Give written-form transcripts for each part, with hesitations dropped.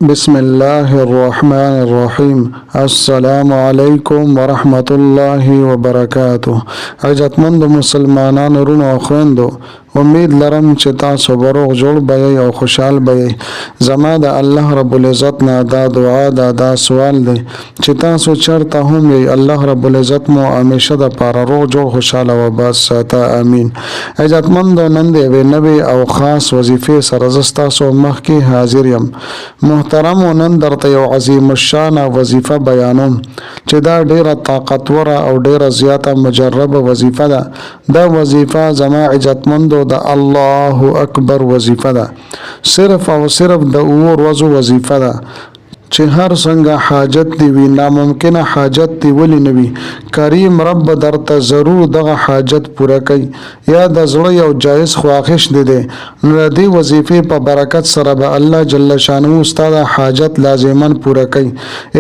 بسم الله الرحمن الرحیم. السلام علیکم ورحمت الله وبرکاته. عزتمند مسلمانانو ورونو او خویندو، امید لرم چې تاسو به روغ جوړ به او خوشحال به. زما د الله رب العزت نه دا دعا دا سوال دی چې تاسو چرته هم یې، الله رب العزت مو همیشه د پاره روغ جوړ خوشحاله او آباد ساته. امین. عزتمندو، نن د یوې نوې او خاص وظیفې سره زه ستاسو مخکې حاضر یم. محترمو، نن درته یو عظیم الشان وظیفه بیانوم چې دا ډیره طاقتوره او ډیره زیاته مجربه وظیفه ده. دا وظیفه زما عزتمندو د الله اکبر وظیفه ده. صرف او صرف د اور ورځو وظیفه ده چې هر څنګه حاجت دی وي، ناممکنه حاجت دی ولی نوي، کریم رب درته ضرور دغه حاجت پوره کوي. یا د زړه یو جایز خواهش دی نو د دې وظیفې په برکت سره به الله جل شانه ستاسو حاجت لازمن پوره کوي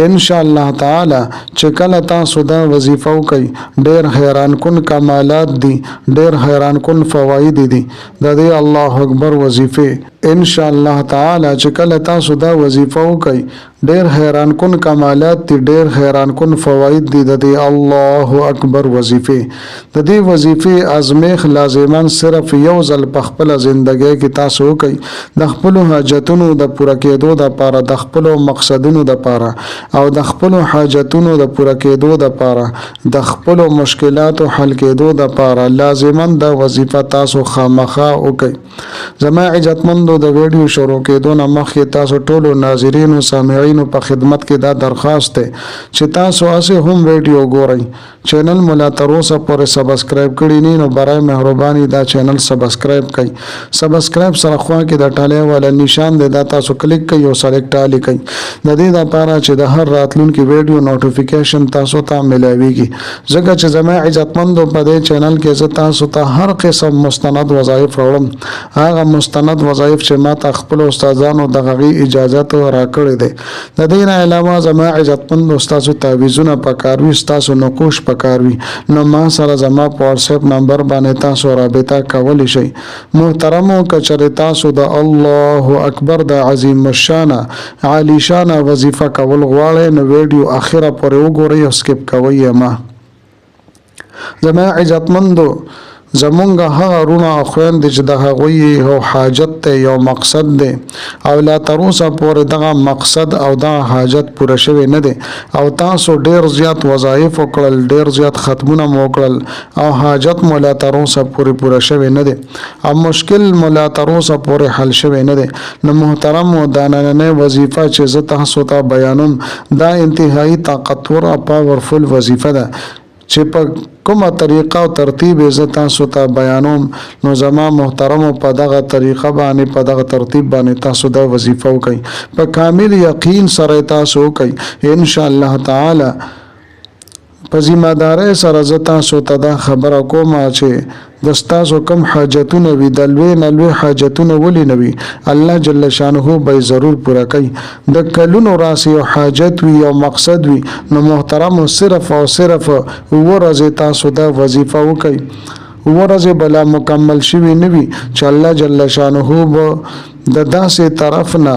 ان شاء الله تعالی. چې کله تاسو دا وظیفه وکړئ، ډیر حیران کن کمالات دي، ډیر حیران کن فواید دي د دې الله اکبر وظیفه. ان شاء الله تعالی چې کله تاسو دا وظیفه وکړئ، ډیر حیران کن کمالات دي، ډیر حیران کن فواید دي د دې الله اکبر وظیفه. د دې وظیفه ازمیخ لازمان صرف یو ځل په خپل ژوندۍ کې تاسو وکړئ، د خپل حاجتونو د پوره کېدو د پاره، د خپل مقصدونو د پاره او د خپل حاجتونو د پوره کېدو د پاره، د خپل مشکلاتو حل کېدو د پاره لازمان د وظیفه تاسو خامخا وکړئ. زما عزتمندو، د ویډیو شروع کېدو نه مخکې تاسو ټولو ناظرینو سامعینو په خدمت کې دا درخواست دی چې تاسو اسه هم ویډیو ګورئ. چینل مولا تر اوسه پورې سبسکرایب کړی نه نو برای مهرباني دا چینل سبسکرایب کړئ. سبسکرایب سره خوا کې د ټاله والا نشان دی، دا تاسو کلیک کړئ او سلیکټ علی کړئ د دې لپاره چې د هر راتلونکي ویډیو نوټیفیکیشن تاسو ته ملایويږي. ځکه چې زما عزتمندو په دې چینل کې زه تاسو ته هر قسم مستند وظایف راوړم. هغه مستند وظایف چې ما ته خپل استادانو د غوي اجازه راکړې ده. د دې نه علاوه زما عزتمند استادو تعویذونه پکاروي، تاسو نقوش پکاروي، نو ما سره زما په واتس اپ نمبر باندې تاسو رابطه کولی شئ. محترمو، کچره تاسو د الله اکبر د عظیم الشان عالی شان وظیفه کول غواړئ نو ویډیو اخره پورې وګورئ او سکپ کوئ. ما زما عزتمندو، زمونږ هغه رونه او خویندې چې د هغوی یو حاجت ته یو مقصد دی او لا تر اوسه پورې دغه مقصد او دغه حاجت پوره شوی نه دی او تاسو ډیر زیات وظایف وکړل، ډیر زیات ختمونه مو وکړل او حاجت مو لا تر اوسه پوره شوی نه دی او مشکل مو لا تر اوسه پورې حل شوی نه دی. نو محترم، دا نننۍ وظیفه چې زه تاسو ته بیانوم دا انتهایی طاقتور او پاورفل وظیفه ده چې په کومه طریقه او ترتیب زه تاسو ته بیانوم. نو زما محترمو، په دغه طریقه باندې، په دغه ترتیب باندې تاسو دا وظیفه وکړئ، په کامل یقین سره تاسو وکړئ ان شاء الله تعالی. په ذمہ دارۍ سره زه تاسو ته دا خبره کوم چې د ستاسو کم حاجتونه وي، د لوی نه لوی حاجتونه ولې نه وي، الله جل شانه به ضرور پوره کوي. د کلونو راسي او حاجت وي او مقصد وي نو محترم، صرف او صرف ورځ تاسو دا وظیفه وکړئ. ورځ بلا مکمل شوی نه وي چې الله جل شانه به د داسې طرف نه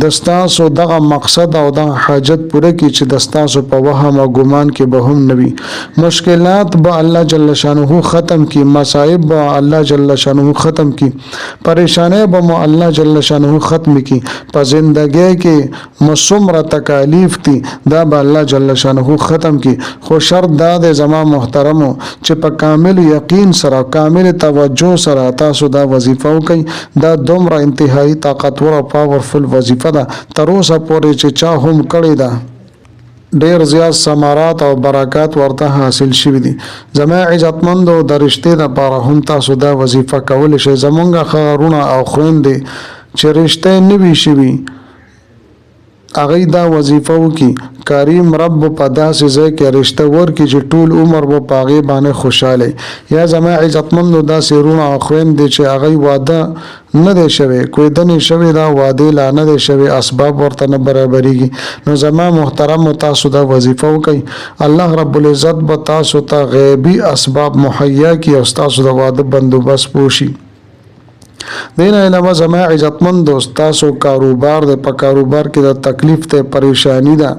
د ستاسو دغه مقصد او دغه حاجت پوره کی چې د ستاسو په وهم او ګمان کې به هم نوي. مشکلات به الله جل شانه ختم کی، مصائب به الله جل شانه ختم کی، پریشانه به مو الله جل شانه ختم کی. په زندګۍ کې مسمره تکالیف دي دا به الله جل شانه ختم کی. خو شرط دا د زما محترمو چې په کامل یقین سره، کامل توجه سره تاسو دا وظیفه وکړئ. دا دومره انتهایی طاقتور او پاورفل وظیفه ده، تر اوسه پورې چې چا هم کړی ده ډیر زیات ثمرات او برکات ورته حاصل شوي دي. زما عزتمندو، د رشتې لپاره هم تاسو دا وظیفه کولی شئ. زمونږ خبرونه او خویندې چې رشتې نه وي شوي هغه دا وظیفه وکي، کریم رب په داسې ځای کې رشته ورکړي چې ټول عمر به په هغې باندې خوشحاله. یا زما عزتمندو، داسې وروڼه او خویندې چې هغوی واده نه دی شوی، کویدنې شوې ده، واده لا نه دی شوی، اسباب ورته نه برابرېږي، نو زما محترمو تاسو دا وظیفه وکئ. الله رب العزت به تاسو ته غیبي اسباب مهیا کړي او ستاسو د واده بندوبست وشي. دین علاوه زما عزتمن دوست تاسو کاروبار د په کاروبار کې د تکلیف ته پریشانی ده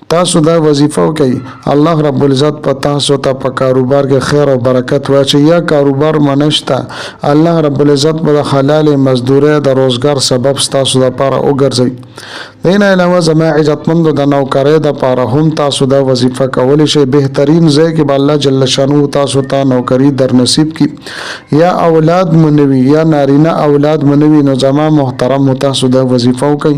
تاسو دا وظیفه وکئ الله رب العزت په تاسو ته په کاروبار کې خیر او برکت واچي یا کاروبار منشتا الله رب العزت په حلال مزدوري د روزګار سبب تاسو لپاره وګرځي دین علاوه زما عزتمند د نوکرۍ د لپاره هم تاسو دا وظیفه کولی شئ بهترین ځای کې الله جل شانو تاسو ته نوکری در نصیب کی یا اولاد منوي یا نارینه اولاد منوي نو زما محترم تاسو دا وظیفه وکئ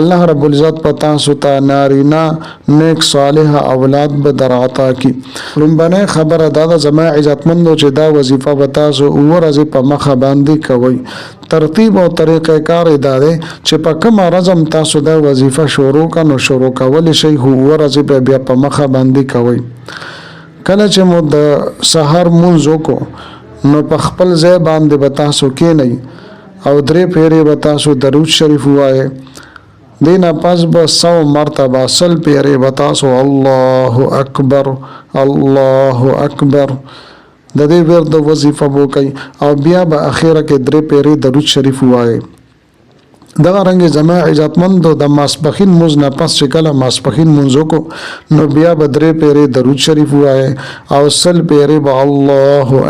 الله رب العزت په تاسو ته نارینه نیک صالح اولاد به درعطا کی لومبنه خبره دا زما عزتمندو چې دا وظیفه به تاسو ورځ په مخه باندې کوي ترتیب او طریقه کار اداره چې په کوم رزم تاسو دا وظیفه شروع کنو شروع کول شي ورځ به بیا په مخه باندې کوي کله چې مو د سحر منځ کو نو په خپل ځای باندې به تاسو کې نه او درې پیری به تاسو درود شریف وایي دینا پس به 100 مرتبه سل پیری بتاسو الله اکبر الله اکبر د دې ورته وظیفه وکي او بیا به اخیره کې درې پیری درود شریف وایي دغه رنګ زما عزتمند د ماسپخین موز نه پس شکل ماسپخین منځو کو نو بیا به درې پیری درود شریف وایي او سل پیری به الله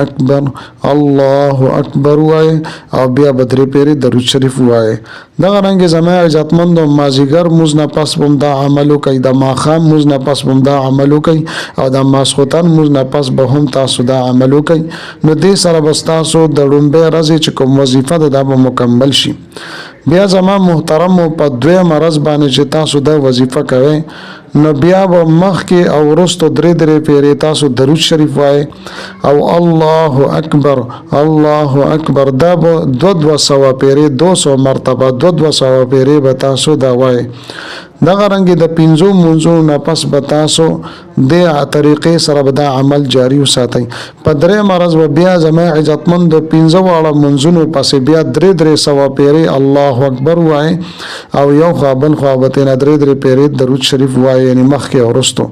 اکبر وایي او بیا به درې پیری درود شریف وایي دغه رنګ زما عزتمند مازیګر موز نه پس بم دا عملو کوي د ماخام موز نه پس بم دا عملو کوي او د ماسختن موز نه پس به هم تاسو دا عملو کوي نو دې سره بس تاسو د ډومبه ورځې چې کوم وظیفه ده دا به مکمل شي بیا زما محترم په دوه مرز باندې چې تاسو دا وظیفه کوئ نو بیا به مخ کې او ورستو درې پیری تاسو درود شریف وایي او الله اکبر دا به 200 پیری 200 مرتبه 200 پیری به تاسو دا وایي دغه رنګ د پینځو منځو نه پس به تاسو د طریقې سره به دا عمل جاری وساتئ په درې مرز به بیا زما عزتمند د پینځو واړه منځونو پسې بیا 300 پیری الله اکبر وایي او یو خابل خوابته نه 3 پیری درود شریف وایي یعنی مخ کې اورستو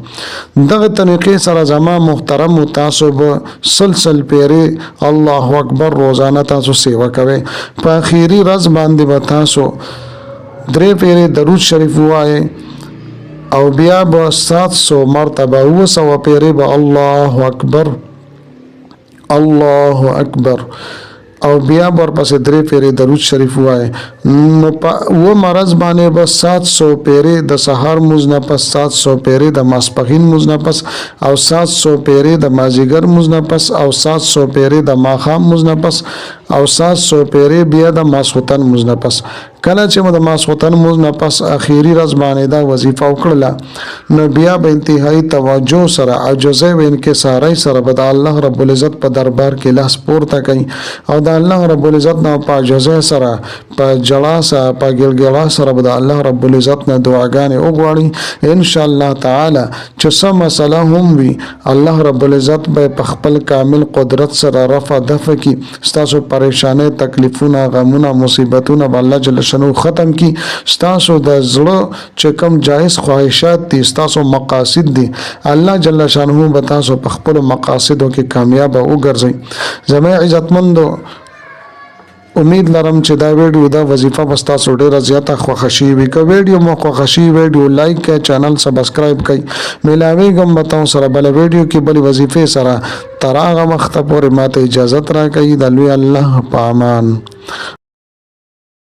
دغه طریقې سره زما محترم تاسو به سلسل پیری الله اکبر روزانه تاسو سیوا کوئ په اخیری ورځ باندې به تاسو 3 پیری درود شریف وایي او بیا به 700 مرتبه 200 پیری به الله اکبر او بیا ورپسې 3 پیری درود شریف وایي نو و مرز باندې به 700 پیری د سحر موز نه پس 700 پیری د ماسپخین موز نه پس او 700 پیری د مازیګر موز نه پس او 700 پیری د ماخام موز نه پس او 700 پیری بیا د ماسختن موز نه پس کله چې مو د ماسختن موز نه پس اخیری ورځ باندې دا وظیفه وکړه نو بیا به انتهایی توجه سره عجزه و انکساری سره به د الله رب العزت په دربار کې لاس پورته کوي او د الله رب العزت نه په عجزه سره په جلا سره په ګلګلا سره به د الله رب العزت نه دعاګانې وغواړي ان شاء الله تعالی چې سم مسله هم وي الله رب العزت به په خپل کامل قدرت سره رفع دفع کی ستاسو پریشانه تکلیفونه غمونه مصیبتونه به الله جل شانو ختم کی ستاسو د زړه چې کوم جایز خواهشات دي ستاسو مقاصد دي الله جل شانو به تاسو په خپل مقاصدو کې کامیاب وګرځي زما عزتمندو امید لرم چې دا ویډیو دا وظیفه بستا ډیره زیاته خوښی وي که ویډیو مو خوښی ویډیو لایک کړئ چینل سبسکرایب کړئ ملاوي غم متاو سره بل ویډیو کې بل وظیفه سره تر هغه وخت پورې ماته اجازه راکړئ د لوی الله په امان